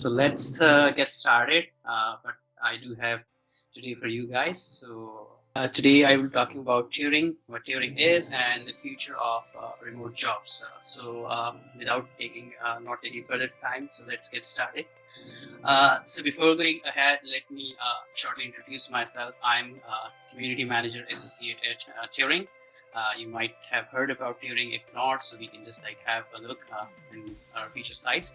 So let's get started. But I do have today for you guys. So today I will be talking about Turing, what Turing is, and the future of remote jobs. Without taking not taking further time, so let's get started. So before going ahead, let me shortly introduce myself. I'm Community Manager Associate at Turing. You might have heard about Turing. If not, so we can just like have a look in our future slides.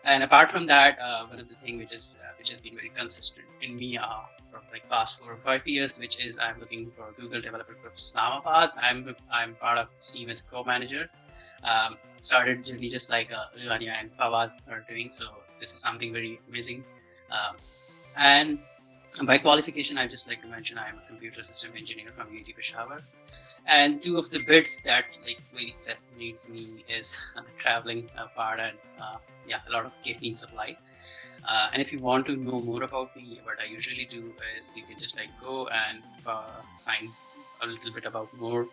And apart from that, one of the things which has been very consistent in me for like past 4 or 5 years, which is I'm looking for Google Developer Groups Islamabad. I'm part of this team as a co-manager. Started journey just like Ivania and Fawad are doing. So this is something very amazing. And by qualification, I just like to mention I'm a computer system engineer from UT Peshawar. And two of the bits that like really fascinates me is the traveling part and a lot of caffeine supply. And if you want to know more about me, what I usually do is you can just like go and find a little bit about more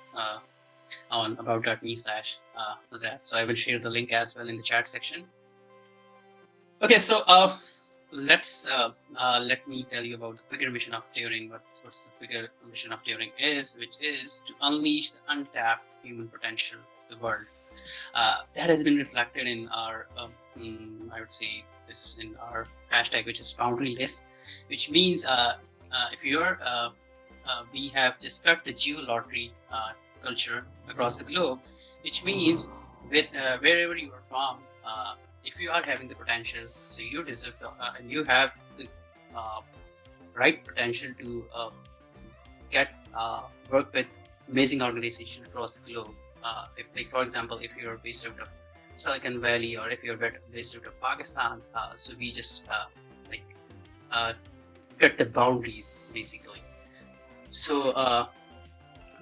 on about.me/Huzaifa. So I will share the link as well in the chat section. Okay, so let me tell you about the bigger mission of Turing. What's the bigger mission of Turing is, which is to unleash the untapped human potential of the world. That has been reflected in our, I would say, this in our hashtag, which is boundaryless, which means if you're, we have just cut the geo-lottery culture across the globe, which means with wherever you are from. If you are having the potential, so you deserve the, and you have the right potential to get work with amazing organizations across the globe. If, like for example, if you're based out of Silicon Valley or if you're based out of Pakistan, so we just cut the boundaries basically. So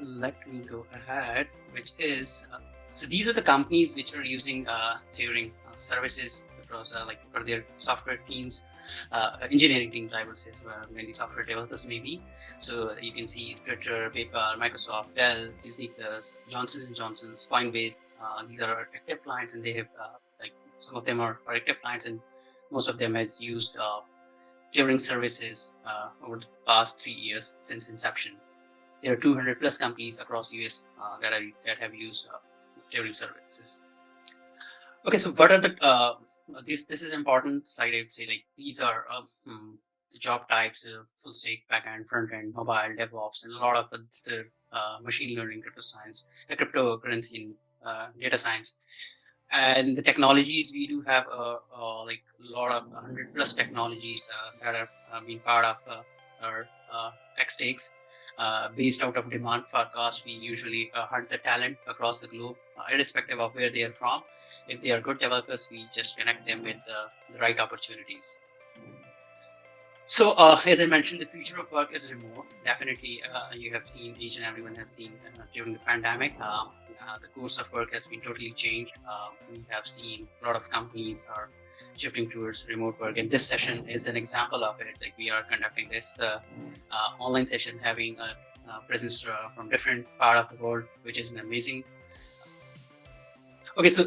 let me go ahead, which is so these are the companies which are using Turing services across like for their software teams, engineering teams, I would say, so many software developers maybe. So you can see Flutter, PayPal, Microsoft, Dell, Disney Plus, Johnson & Johnson, Coinbase. These are our active clients, and they have like some of them are active clients, and most of them has used Turing services over the past 3 years since inception. There are 200 plus companies across US that have used Turing services. Okay, so what are the this is important slide. I would say like these are the job types: full stack, backend, front end, mobile, DevOps, and a lot of the machine learning, crypto science, cryptocurrency, and data science. And the technologies, we do have like a lot of 100 plus technologies that are being part of our tech stacks. Based out of demand forecast, we usually hunt the talent across the globe, irrespective of where they are from. If they are good developers, we just connect them with the right opportunities. So as I mentioned, the future of work is remote. Definitely, you have seen, each and everyone have seen during the pandemic, the course of work has been totally changed. We have seen a lot of companies are shifting towards remote work, and this session is an example of it. Like we are conducting this online session, having a presence from different part of the world, which is an amazing. Okay, so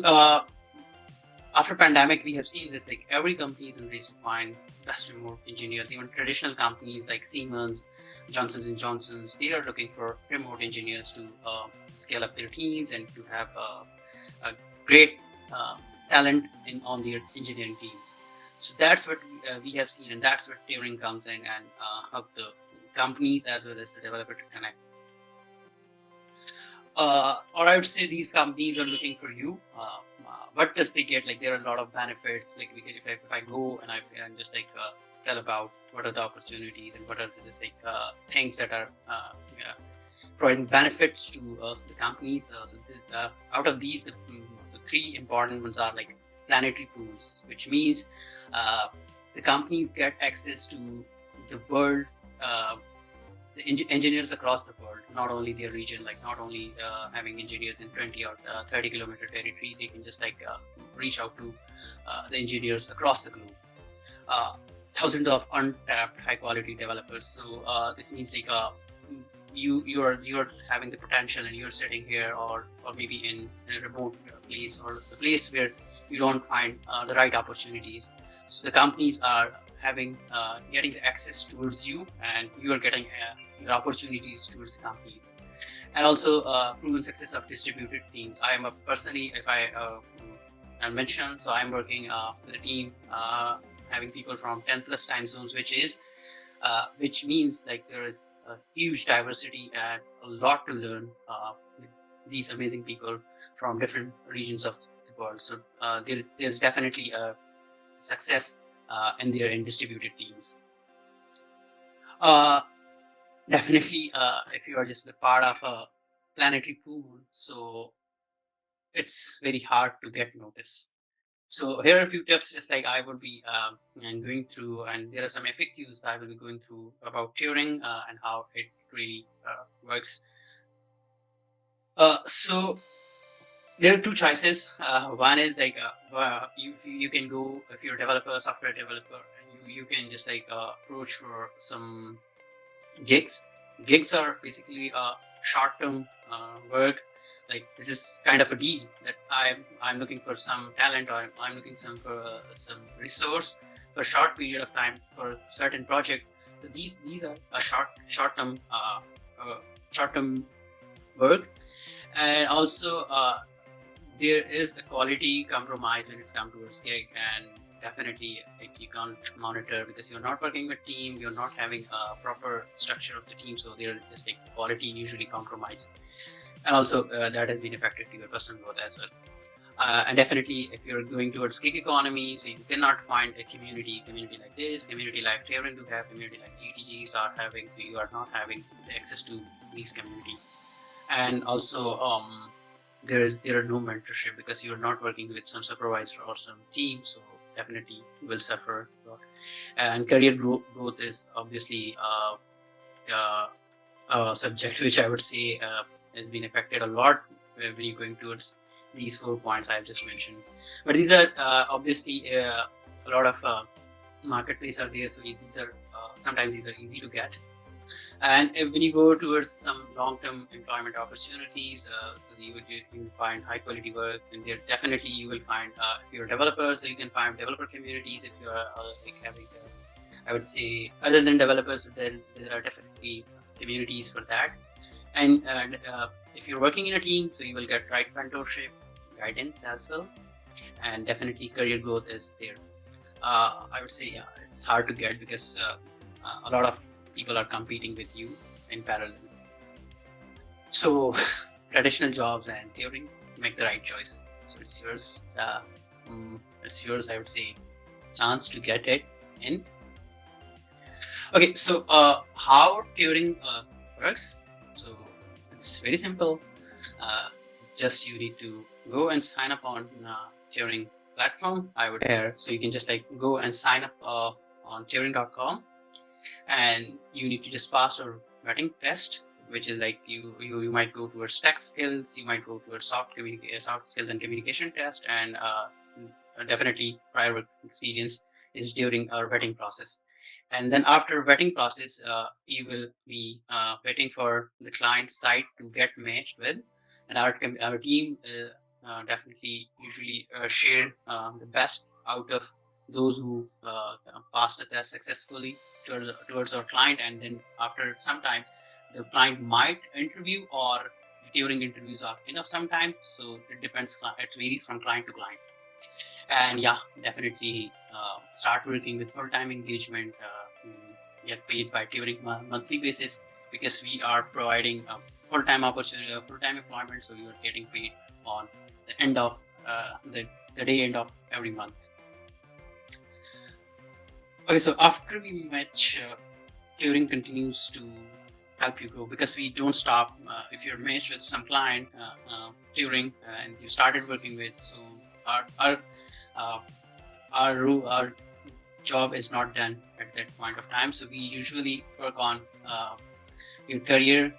after pandemic, we have seen this, like every company is in race to find best remote engineers. Even traditional companies like Siemens, Johnson & Johnson's, they are looking for remote engineers to scale up their teams and to have a great talent on their engineering teams. So that's what we have seen, and that's where Turing comes in and help the companies as well as the developer to connect. Or I would say these companies are looking for you. What does they get? Like there are a lot of benefits. Like we get, if I go and I just like tell about what are the opportunities and what are the just like things that are providing benefits to the companies. Out of these, the 3 important ones are like planetary pools, which means the companies get access to the world. The engineers across the world, not only their region, like not only having engineers in 20 or 30 kilometer territory, they can just like reach out to the engineers across the globe. Thousands of untapped high quality developers. So this means like you're having the potential and you're sitting here or maybe in a remote place or the place where you don't find the right opportunities. So the companies are getting the access towards you, and you are getting your opportunities towards the companies. And also proven success of distributed teams. I am personally, if I mention, so I'm working with a team having people from 10 plus time zones, which means like there is a huge diversity and a lot to learn with these amazing people from different regions of the world. So there's definitely a success in distributed teams. Definitely, if you are just a part of a planetary pool, so it's very hard to get noticed. So here are a few tips, just like I would be going through, and there are some FAQs I will be going through about Turing and how it really works. So there are two choices. One is like you can go, if you're a developer, software developer, and you can just like approach for some gigs. Gigs are basically short-term work. Like this is kind of a deal that I'm looking for some talent, or I'm looking for some resource for a short period of time for a certain project. So these are a short-term work. And also there is a quality compromise when it's come towards gig, and definitely like you can't monitor because you're not working with team, you're not having a proper structure of the team, so they're just like quality usually compromised. And also that has been affected to your personal growth as well. And definitely if you're going towards gig economy, so you cannot find a community like this, community like Turing to have, community like GTGs are having, so you are not having the access to these community. And also there are no mentorship because you're not working with some supervisor or some team, so definitely you will suffer a lot. And career growth is obviously a subject which I would say has been affected a lot when you're going towards these 4 points I've just mentioned. But these are obviously a lot of marketplace are there, so these are sometimes these are easy to get. And when you go towards some long-term employment opportunities, so you will find high quality work, and there definitely you will find if you're a developer, so you can find developer communities. If you're like having, I would say, other than developers, then there are definitely communities for that. And if you're working in a team, so you will get right mentorship, guidance as well, and definitely career growth is there. I would say it's hard to get because a lot of people are competing with you in parallel. So traditional jobs and Turing, make the right choice. So it's yours. I would say, chance to get it in. Okay, so how Turing works? So it's very simple. Just you need to go and sign up on Turing platform. I would here, so you can just like go and sign up on Turing.com. And you need to just pass your vetting test, which is like you might go towards tech skills, you might go towards soft skills and communication test, and definitely prior work experience is during our vetting process. And then after vetting process, you will be waiting for the client site to get matched with, and our team definitely usually share the best out of those who passed the test successfully towards our client. And then after some time, the client might interview, or during interviews are enough sometimes. So it depends. It varies from client to client. And yeah, definitely start working with full-time engagement. Get paid by Turing monthly basis, because we are providing full-time opportunity, full-time employment. So you are getting paid on the end of the day end of every month. Okay, so after we match, Turing continues to help you grow, because we don't stop. If you're matched with some client, Turing, and you started working with, so our job is not done at that point of time. So we usually work on your career.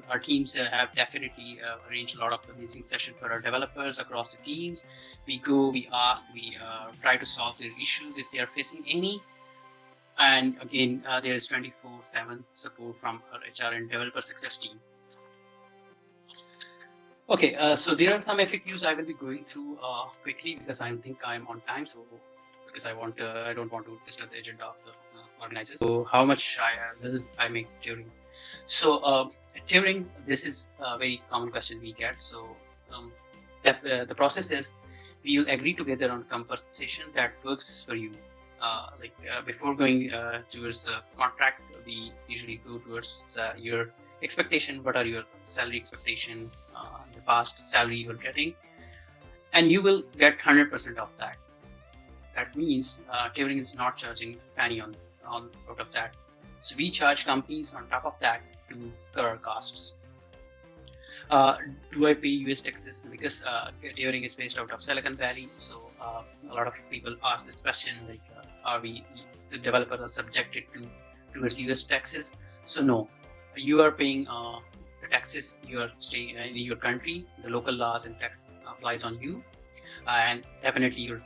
Our teams have definitely arranged a lot of amazing sessions for our developers across the teams. We go, we ask, we try to solve their issues if they are facing any. And again, there is 24/7 support from our HR and developer success team. Okay, so there are some FAQs I will be going through quickly, because I think I'm on time. So because I don't want to disturb the agenda of the organizers. So how much will I make Turing? So Turing, this is a very common question we get. So the process is we will agree together on compensation that works for you. Before going towards the contract, we usually go towards your expectation. What are your salary expectation, the past salary you're getting, and you will get 100% of that. That means Turing is not charging penny on out of that. So we charge companies on top of that to cover costs. Do I pay US taxes? Because Turing is based out of Silicon Valley, so a lot of people ask this question, like, are we, the developers are subjected towards US taxes? So no, you are paying the taxes. You are staying in your country. The local laws and tax applies on you, and definitely your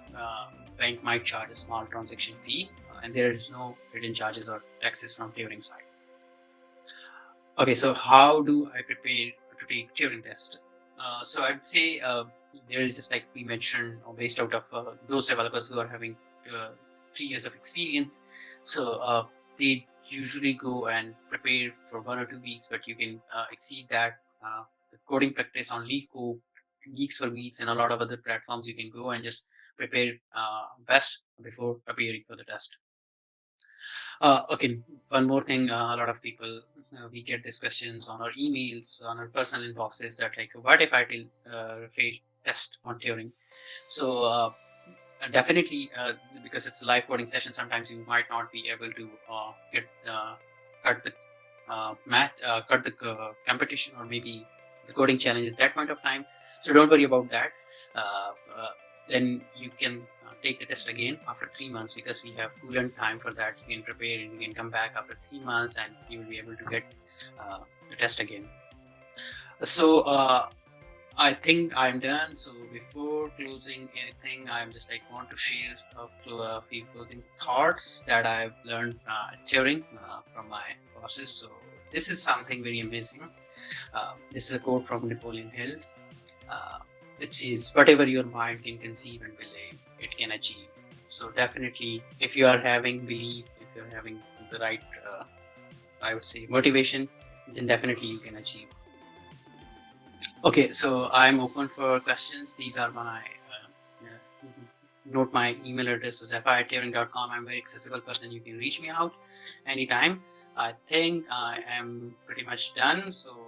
bank might charge a small transaction fee, and there is no hidden charges or taxes from Turing side. Okay, so how do I prepare to take Turing test? So I'd say there is, just like we mentioned, based out of those developers who are having 3 years of experience. So they usually go and prepare for 1 or 2 weeks, but you can exceed that. The coding practice on LeetCode, Geeks for Weeks, and a lot of other platforms, you can go and just prepare best before appearing for the test. Okay, one more thing. A lot of people, we get these questions on our emails, on our personal inboxes, that like, what if I fail test on Turing? So definitely, because it's a live coding session, sometimes you might not be able to cut the cut the competition, or maybe the coding challenge at that point of time. So don't worry about that. Then you can take the test again after 3 months, because we have coolant time for that. You can prepare and you can come back after 3 months, and you will be able to get the test again. So I think I'm done. So before closing anything, I'm just like want to share a few closing thoughts that I've learned at Turing from my courses. So this is something very amazing. This is a quote from Napoleon Hills. It says, whatever your mind can conceive and believe, it can achieve. So definitely, if you are having belief, if you're having the right, I would say, motivation, then definitely you can achieve. Okay, so I'm open for questions. These are my, note my email address, huzaifa@turing.com. I'm a very accessible person. You can reach me out anytime. I think I am pretty much done. So